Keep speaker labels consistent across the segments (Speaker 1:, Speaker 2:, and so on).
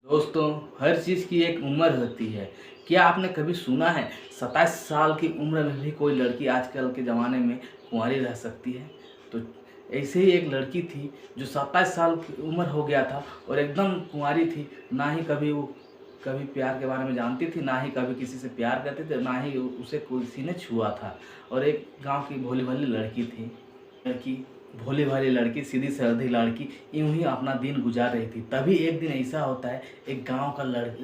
Speaker 1: दोस्तों, हर चीज़ की एक उम्र होती है। क्या आपने कभी सुना है 27 साल की उम्र में भी कोई लड़की आजकल के ज़माने में कुंवारी रह सकती है? तो ऐसे ही एक लड़की थी जो 27 साल की उम्र हो गया था और एकदम कुंवारी थी। ना ही कभी वो कभी प्यार के बारे में जानती थी, ना ही कभी किसी से प्यार करती थी, ना ही उसे किसी ने छुआ था। और एक गाँव की भोली-भाली लड़की थी। लड़की भोली भाली लड़की, सीधी सादी लड़की यूं ही अपना दिन गुजार रही थी। तभी एक दिन ऐसा होता है, एक गांव का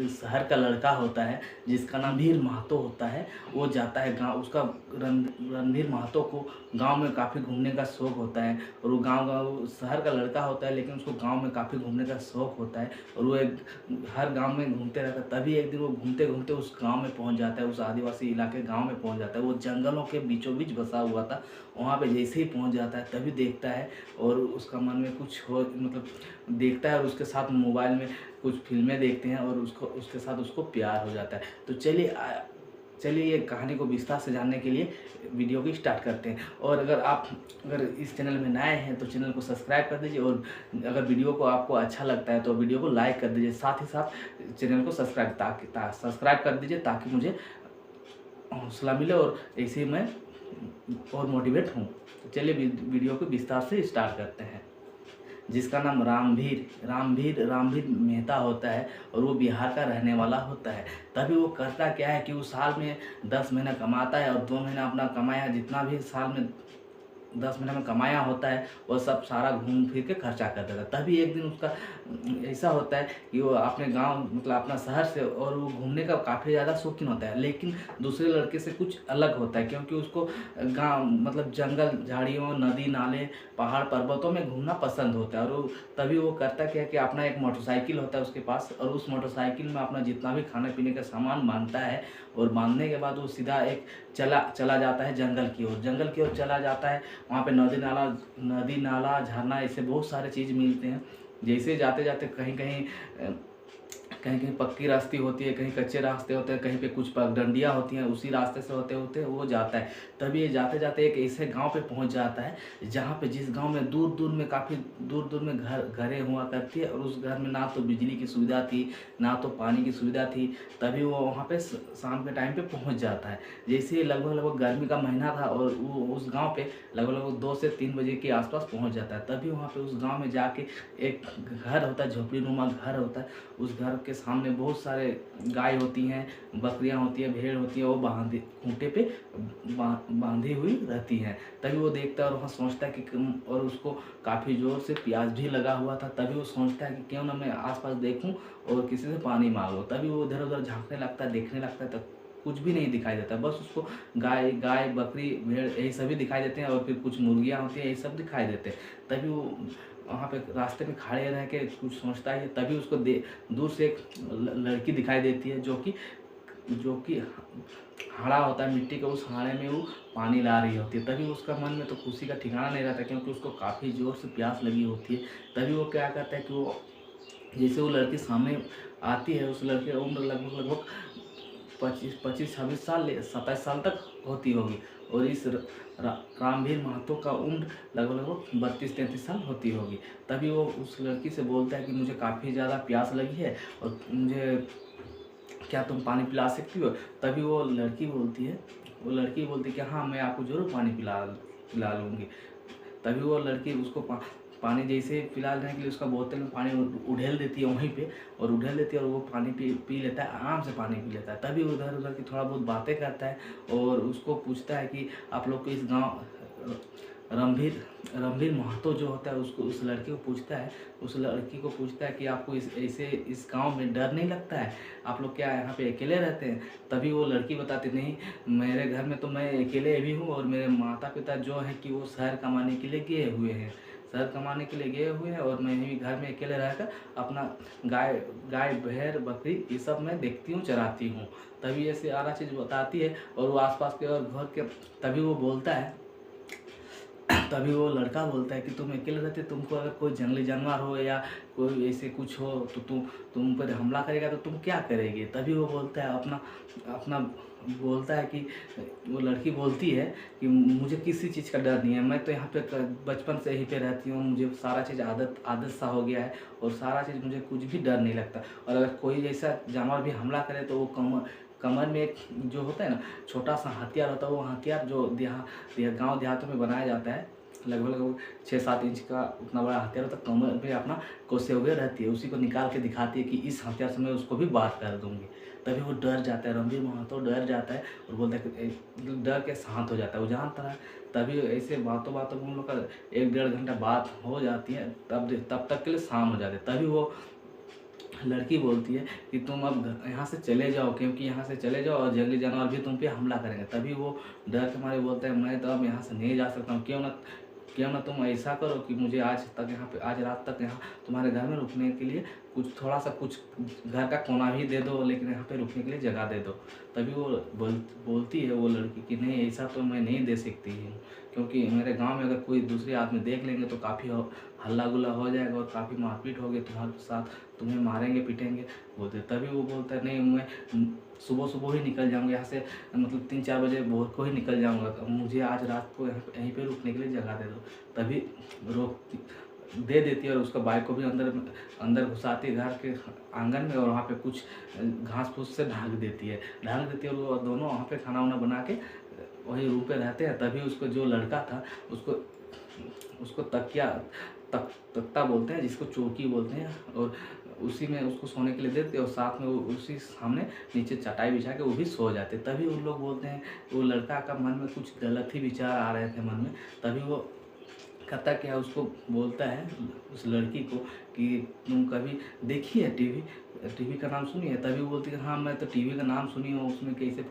Speaker 1: शहर का लड़का होता है जिसका नाम रणधीर महतो होता है। वो जाता है गांव, उसका रणधीर महतो को गांव में काफ़ी घूमने का शौक होता है। और वो वो शहर का लड़का होता है, लेकिन उसको गांव में काफ़ी घूमने का शौक होता है। और वो एक हर गांव में घूमते रहता है। तभी एक दिन वो घूमते घूमते उस गांव में पहुंच जाता है, उस आदिवासी इलाके गांव में पहुंच जाता है। वो जंगलों के बीचों बीच बसा हुआ था। वहाँ पे जैसे ही पहुँच जाता है तभी देखता है और उसका मन में कुछ हो, मतलब देखता है और उसके साथ मोबाइल में कुछ फ़िल्में देखते हैं और उसके साथ उसको प्यार हो जाता है। तो चलिए ये कहानी को विस्तार से जानने के लिए वीडियो को स्टार्ट करते हैं। और अगर इस चैनल में नए हैं तो चैनल को सब्सक्राइब कर दीजिए, और अगर वीडियो को आपको अच्छा लगता है तो वीडियो को लाइक कर दीजिए। साथ ही साथ चैनल को सब्सक्राइब कर दीजिए ताकि मुझे हौसला मिले और ऐसे ही मैं और मोटिवेट हूँ। तो चलिए वीडियो को विस्तार से स्टार्ट करते हैं। जिसका नाम रामभीर मेहता होता है और वो बिहार का रहने वाला होता है। तभी वो करता क्या है कि वो साल में 10 महीना कमाता है और 2 महीना अपना कमाया जितना भी साल में 10 महीने में कमाया होता है वो सब सारा घूम फिर के खर्चा कर देता है। तभी एक दिन उसका ऐसा होता है कि वो अपने गांव, मतलब अपना शहर से, और वो घूमने का काफ़ी ज़्यादा शौकीन होता है, लेकिन दूसरे लड़के से कुछ अलग होता है क्योंकि उसको गांव, मतलब जंगल झाड़ियों, नदी नाले, पहाड़ पर्वतों में घूमना पसंद होता है। और तभी वो करता क्या है कि अपना एक मोटरसाइकिल होता है उसके पास, और उस मोटरसाइकिल में अपना जितना भी खाने पीने का सामान बांधता है। और बांधने के बाद वो सीधा एक चला जाता है जंगल की ओर चला जाता है। वहाँ पे नदी नाला झरना ऐसे बहुत सारे चीज़ मिलते हैं। जैसे जाते जाते कहीं कहीं पक्की रास्ते होती है, कहीं कच्चे रास्ते होते हैं, कहीं पे कुछ पगडंडियाँ होती हैं, उसी रास्ते से होते होते वो जाता है। तभी ये जाते जाते एक ऐसे गांव पे पहुंच जाता है जहाँ पे, जिस गांव में दूर दूर में, काफ़ी दूर दूर में घरें हुआ करती है, और उस घर में ना तो बिजली की सुविधा थी, ना तो पानी की सुविधा थी। तभी वो वहाँ पे शाम के टाइम पे पहुँच जाता है। जैसे लगभग गर्मी का महीना था और वो उस गाँव पे लगभग 2 से 3 बजे के आसपास पहुँच जाता है। तभी वहाँ पे उस गाँव में जाके एक घर होता है, झोपड़ी नुमा घर होता है। उस घर के सामने बहुत सारे गाय होती हैं, बकरियां होती हैं, भेड़ होती है, वो खूंटे पे बांधी हुई रहती हैं। तभी वो देखता है और वहाँ सोचता है कि, और उसको काफ़ी ज़ोर से प्यास भी लगा हुआ था। तभी वो सोचता है कि क्यों ना मैं आसपास देखूं और किसी से पानी मांगूं। तभी वो इधर उधर झांकने लगता है, देखने लगता है, तब कुछ भी नहीं दिखाई देता। बस उसको गाय बकरी भेड़ यही सभी दिखाई देते हैं, और फिर कुछ मुर्गियाँ होती हैं, यही सब दिखाई देते हैं। तभी वो वहाँ पे रास्ते में खड़े रह के कुछ सोचता है। तभी उसको दूर से एक लड़की दिखाई देती है जो कि हाड़ा होता है मिट्टी का, उस हाड़े में वो पानी ला रही होती है। तभी उसका मन में तो खुशी का ठिकाना नहीं रहता क्योंकि उसको काफ़ी ज़ोर से प्यास लगी होती है। तभी वो क्या करता है कि वो, जैसे वो लड़की सामने आती है, उस लड़के की उम्र लगभग 25-26 साल 27 साल तक होती होगी, और इस रामभीर महतो का उम्र लगभग 32-33 साल होती होगी। तभी वो उस लड़की से बोलता है कि मुझे काफ़ी ज़्यादा प्यास लगी है और मुझे, क्या तुम पानी पिला सकती हो? तभी वो लड़की बोलती है कि हाँ, मैं आपको ज़रूर पानी पिला लूँगी। तभी वो लड़की उसको पानी जैसे पिलाने के लिए उसका बोतल में पानी उड़ेल देती है वहीं पे, और वो पानी पी लेता है, आराम से पानी पी लेता है। तभी उधर उधर की थोड़ा बहुत बातें करता है और उसको पूछता है कि आप लोग को इस गाँव, रणधीर महतो जो होता है उसको, उस लड़की को पूछता है कि आपको इस गांव में डर नहीं लगता है? आप लोग क्या यहाँ पे अकेले रहते हैं? तभी वो लड़की बताती, नहीं, मेरे घर में तो मैं अकेले भी हूँ, और मेरे माता पिता जो है कि वो शहर कमाने के लिए गए हुए हैं, और मैं भी घर में अकेले रहकर अपना गाय भेड़ बकरी ये सब मैं देखती हूँ, चराती हूँ। तभी ऐसे सारा चीज़ बताती है और वो आसपास के और घर के। तभी वो बोलता है तभी वो लड़का बोलता है कि तुम अकेले रहते, तुमको अगर कोई जंगली जानवर हो या कोई ऐसे कुछ हो तो तुम पर हमला करेगा तो तुम क्या करेगी। तभी वो बोलता है अपना अपना बोलता है कि वो लड़की बोलती है कि मुझे किसी चीज़ का डर नहीं है, मैं तो यहाँ पे बचपन से यहीं पे रहती हूँ, मुझे सारा चीज़ आदत आदत सा हो गया है और सारा चीज़ मुझे कुछ भी डर नहीं लगता। और अगर कोई ऐसा जानवर भी हमला करे तो वो कमर में एक जो होता है ना छोटा सा हथियार होता है, वो हथियार जो गाँव देहातों में बनाया जाता है, लगभग 6-7 इंच का उतना बड़ा हथियार होता है, कमर पे अपना कोसे हुए रहती है, उसी को निकाल के दिखाती है कि इस हथियार से मैं उसको भी बात कर दूंगी। तभी वो डर जाता है, रणबीर महतो डर जाता है और बोलता है कि डर के शांत हो जाता है, वो जानता है। तभी ऐसे बातों बातों में उन लोग का 1-1.5 घंटा बात हो जाती है, तब तक के लिए शाम हो जाती है। तभी वो लड़की बोलती है कि तुम अब यहाँ से चले जाओ, क्योंकि यहाँ से चले जाओ और जंगली जानवर भी तुम पे हमला करेंगे। तभी वो डर के मारे बोलता है मैं तो अब यहाँ से नहीं जा सकता हूँ, क्यों ना तुम ऐसा करो कि मुझे आज रात तक यहाँ तुम्हारे घर में रुकने के लिए थोड़ा सा कुछ घर का कोना भी दे दो, लेकिन यहाँ पे रुकने के लिए जगह दे दो। तभी वो बोलती है वो लड़की कि नहीं, ऐसा तो मैं नहीं दे सकती हूँ, क्योंकि मेरे गांव में अगर कोई दूसरे आदमी देख लेंगे तो काफ़ी हल्ला गुल्ला हो जाएगा और काफ़ी मारपीट होगी तुम्हारे साथ, तुम्हें मारेंगे पीटेंगे बोलते। तभी वो बोलता है नहीं, मैं सुबह सुबह ही निकल जाऊँगा यहाँ से, मतलब 3-4 बजे भोर को ही निकल जाऊँगा, मुझे आज रात को यहीं पे रुकने के लिए जगह दे दो। तभी रोक दे देती है और उसका बाइक को भी अंदर घुसाती है घर के आंगन में, और वहाँ पे कुछ घास फूस से ढक देती है और वो दोनों वहाँ पे खाना वाना बना के वही रूम पे रहते हैं। तभी उसको जो लड़का था उसको तख्ता बोलते हैं, जिसको चौकी बोलते हैं, और उसी में उसको सोने के लिए देते और साथ में वो उसी सामने नीचे चटाई बिछा के वो भी सो जाते। तभी उन लोग बोलते हैं वो लड़का का मन में कुछ गलत ही विचार आ रहे थे मन में। तभी वो करता क्या, उसको बोलता है उस लड़की को कि तुम कभी देखी है टीवी का नाम सुनी है। तभी वो बोलती है हाँ मैं तो टीवी का नाम सुनी हूँ, उसमें कैसे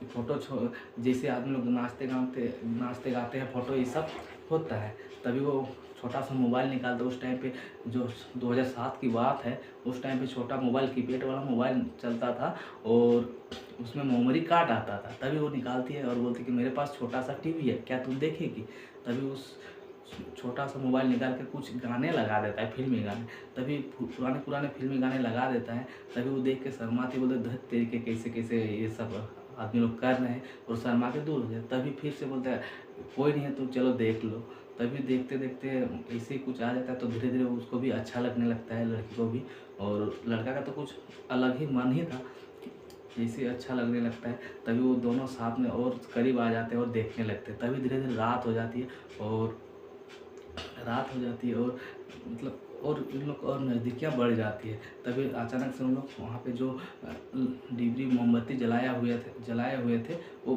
Speaker 1: फोटो जैसे आदमी लोग नाचते गाते हैं, फोटो ये सब होता है। तभी वो छोटा सा मोबाइल निकालता है। उस टाइम पे जो 2007 की बात है, उस टाइम पे छोटा मोबाइल कीपैड वाला मोबाइल चलता था और उसमें मेमोरी कार्ड आता था। तभी वो निकालती है और बोलती है कि मेरे पास छोटा सा टीवी है, क्या तुम देखेगी। तभी उस छोटा सा मोबाइल निकाल के कुछ गाने लगा देता है, फिल्मी गाने। तभी पुराने फिल्मी गाने लगा देता है। तभी वो देख के शर्माती, बोलते धत तेरी के कैसे कैसे ये सब आदमी लोग कर रहे हैं, और शर्मा के दूर हो जाए। तभी फिर से बोलता है कोई नहीं है तुम चलो देख लो। तभी देखते देखते ऐसे ही कुछ आ जाता है, तो धीरे धीरे उसको भी अच्छा लगने लगता है, लड़की को भी। और लड़का का तो कुछ अलग ही मन ही था, जैसे अच्छा लगने लगता है। तभी वो दोनों साथ में और करीब आ जाते हैं और देखने लगते हैं। तभी धीरे धीरे रात हो जाती है और मतलब और इन लोग और नज़दीकियाँ बढ़ जाती है। तभी अचानक से उन लोग वहाँ पे जो डिबरी मोमबत्ती जलाए हुए थे वो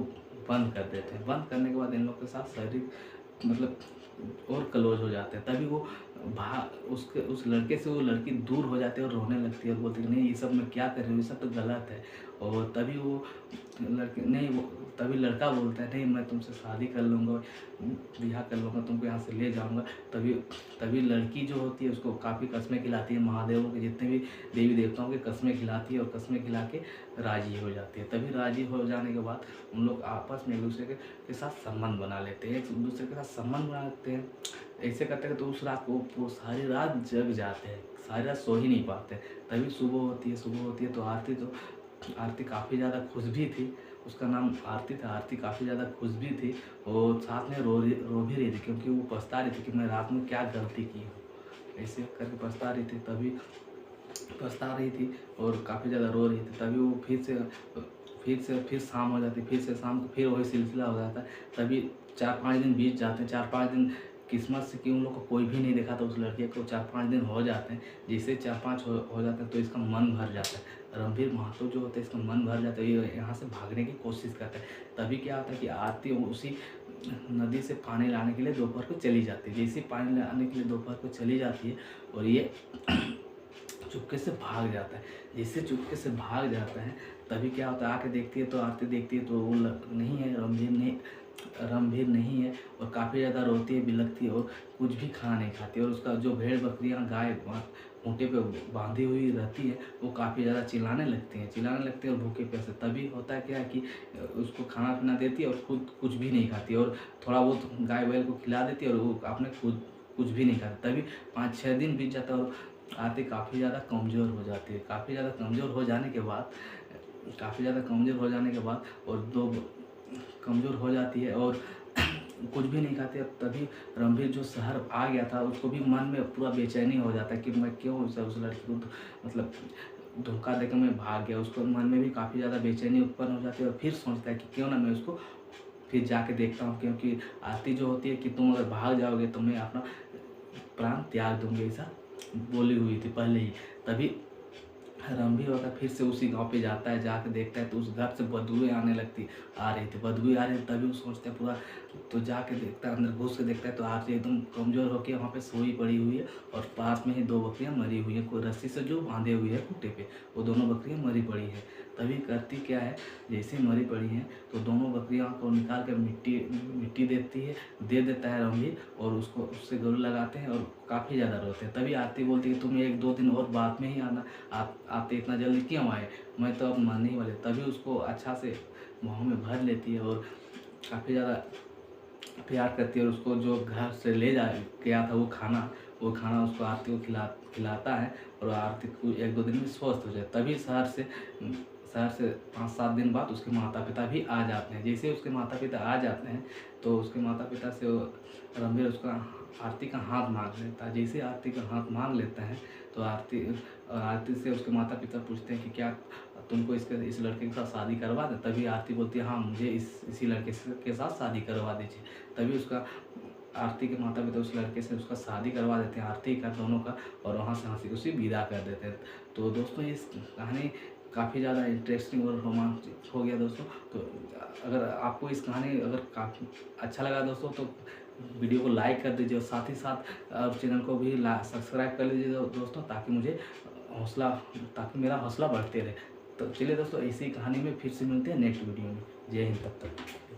Speaker 1: बंद कर देते हैं। बंद करने के बाद इन लोग के साथ शारीरिक मतलब और क्लोज हो जाते हैं। तभी वो उस लड़के से वो लड़की दूर हो जाती है और रोने लगती है और बोलती है नहीं ये सब मैं क्या कर रही हूँ, ये सब तो गलत है। और तभी तभी लड़का बोलता है नहीं मैं तुमसे शादी कर लूँगा, ब्याह कर लूँगा, तुमको यहाँ से ले जाऊँगा। तभी लड़की जो होती है उसको काफ़ी कस्में खिलाती है, महादेवों के जितने भी देवी देवताओं के कस्में खिलाती है और कस्में खिला के राजी हो जाती है। तभी राजी हो जाने के बाद उन लोग आपस में एक दूसरे के साथ संबंध बना लेते हैं, एक दूसरे के साथ संबंध बना लेते हैं। ऐसे करते हैं तो उस रात को वो सारी रात जग जाते हैं, सारी रात सो ही नहीं पाते। तभी सुबह होती है तो आरती काफ़ी ज़्यादा खुश भी थी, उसका नाम आरती था। आरती काफ़ी ज़्यादा खुश भी थी और साथ में रो भी रही थी, क्योंकि वो पछता रही थी कि मैं रात में क्या गलती की हूँ, ऐसे करके पछता रही थी। तभी पछता रही थी और काफ़ी ज़्यादा रो रही थी। तभी वो फिर शाम हो जाती, फिर से शाम को फिर वही सिलसिला हो जाता है। तभी 4-5 दिन बीत जाते हैं। 4-5 दिन किस्मत से कि उन लोग को कोई भी नहीं देखा था, उस लड़के को 4-5 दिन हो जाते हैं। जैसे 4-5 हो जाते हैं तो इसका मन भर जाता है। रणबीर महतो जो होता है इसका मन भर जाता है, ये यहाँ से भागने की कोशिश करता है। तभी क्या होता है कि आरती उसी नदी से पानी लाने के लिए दोपहर को चली जाती है। जैसे पानी लाने के लिए दोपहर को चली जाती है और ये चुपके से भाग जाता है। जैसे चुपके से भाग जाता है तभी क्या होता है, आके देखती है तो आरती देखती है तो वो नहीं है, रणबीर नहीं है, और काफ़ी ज़्यादा रोती है, बिलखती है और कुछ भी खाना नहीं खाती। और उसका जो भेड़ बकरियाँ गाय खूंटे पे बांधी हुई रहती है वो काफ़ी ज़्यादा चिल्लाने लगती हैं और भूखे प्यासे। तभी होता है क्या है कि उसको खाना पीना देती है और खुद कुछ भी नहीं खाती, और थोड़ा बहुत गाय बैल को खिला देती है और वो अपने खुद कुछ भी नहीं खाती। तभी 5-6 दिन बीत जाता है और आरती काफ़ी ज़्यादा कमज़ोर हो जाती है। काफ़ी ज़्यादा कमज़ोर हो जाने के बाद और दो कमज़ोर हो जाती है और कुछ भी नहीं खाती। अब तभी रणबीर जो शहर आ गया था उसको भी मन में पूरा बेचैनी हो जाता है कि मैं क्यों उस लड़की को मतलब धोखा देकर मैं भाग गया। उसको मन में भी काफ़ी ज़्यादा बेचैनी उत्पन्न हो जाती है और फिर सोचता है कि क्यों ना मैं उसको फिर जाके देखता हूँ, क्योंकि आरती जो होती है कि तुम अगर भाग जाओगे तो मैं अपना प्राण त्याग दूंगी, ऐसा बोली हुई थी पहले ही। तभी रणबीर होता फिर से उसी गांव पे जाता है, जाके देखता है तो उस घर से बदबूएं आने लगती आ रही थी, बदबू आ रही थी। तभी वो सोचता है पूरा, तो जाके देखता है, अंदर घुस के देखता है तो आरती एकदम कमज़ोर होकर वहाँ पे सोई पड़ी हुई है और पास में ही 2 बकरियाँ मरी हुई हैं, कोई रस्सी से जो बांधे हुई है खूंटे पे, वो दोनों बकरियाँ मरी पड़ी है। तभी करती क्या है, जैसे ही मरी पड़ी हैं तो दोनों बकरियाँ को निकाल कर मिट्टी दे देता है रणबीर, और उसको उससे गले लगाते हैं और काफ़ी ज़्यादा रोते हैं। तभी आरती बोलती है तुम 1-2 दिन और बाद में ही आना, आप आते इतना जल्दी क्यों आए, मैं तो अब मरने ही वाले। तभी उसको अच्छा से मुँह में भर लेती है और काफ़ी ज़्यादा प्यार करती है और उसको जो घर से ले जा गया था वो खाना उसको आरती को खिलाता है और आरती को 1-2 दिन में स्वस्थ हो जाए। तभी शहर से 5-7 दिन बाद उसके माता पिता भी आ जाते हैं। जैसे उसके माता पिता आ जाते हैं तो उसके माता पिता से रणबीर उसका आरती का हाथ मांग लेता है। जैसे आरती का हाथ मांग लेता है तो आरती से उसके माता पिता पूछते हैं कि क्या तुमको इस लड़के के साथ शादी करवा दें। तभी आरती बोलती है हाँ मुझे इसी लड़के के साथ शादी करवा दीजिए। तभी उसका आरती के माता पिता उस लड़के से उसका शादी करवा देते हैं, आरती का दोनों का, और वहाँ से हंसी खुशी विदा कर देते हैं। तो दोस्तों ये कहानी काफ़ी ज़्यादा इंटरेस्टिंग और रोमांचक हो गया दोस्तों। तो अगर आपको इस कहानी अगर काफ़ी अच्छा लगा दोस्तों तो वीडियो को लाइक कर दीजिए और साथ ही साथ चैनल को भी सब्सक्राइब कर लीजिए दोस्तों, ताकि मेरा हौसला बढ़ते रहे। तो चलिए दोस्तों, ऐसी कहानी में फिर से मिलते हैं नेक्स्ट वीडियो में। जय हिंद, तब तक।